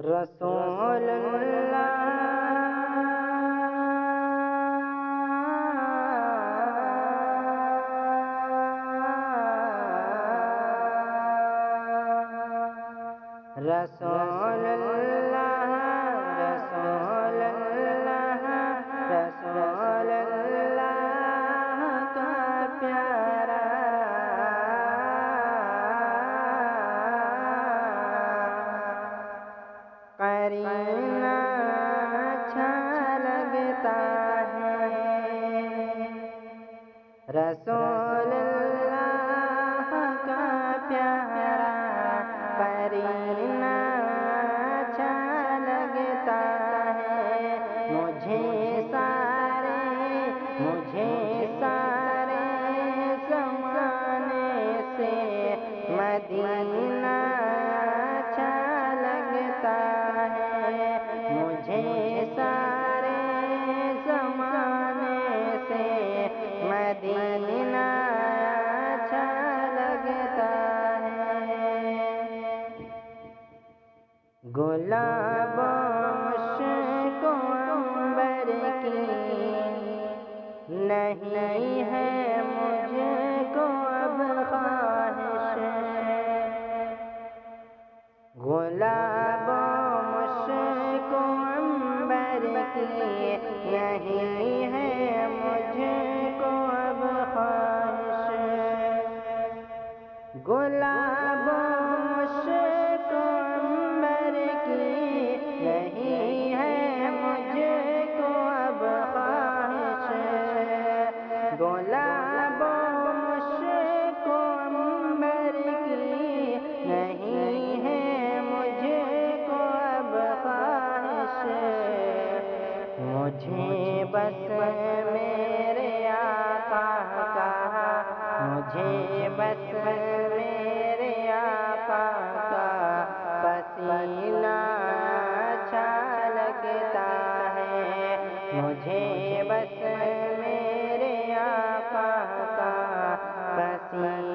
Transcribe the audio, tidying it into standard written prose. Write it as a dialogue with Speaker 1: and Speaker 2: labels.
Speaker 1: رسول رسول اللہ رسول اللہ رسول اللہ کا پیارا قرینہ اچھا لگتا ہے رسول اللہ کا پیارا قرینہ اچھا لگتا ہے مجھے سارے زمانے سے مدینہ اچھا لگتا ہے مجھے سارے زمانے سے مدینہ اچھا لگتا ہے گلاب و مشک و عنبر کی نہیں ہے مجھے کو اب خواہش گلاب و مشک و عنبر کی نہیں ہے مجھے کو اب خواہش گلاب و مشک و عنبر کی نہیں ہے مجھے کو اب خواہش گلاب و مشک و عنبر کی نہیں ہے مجھے کو اب خواہش مجھے بس میرے آقا کا مجھے بس میرے آقا کا پسینہ اچھا لگتا ہے مجھے بس میرے آقا کا پسینہ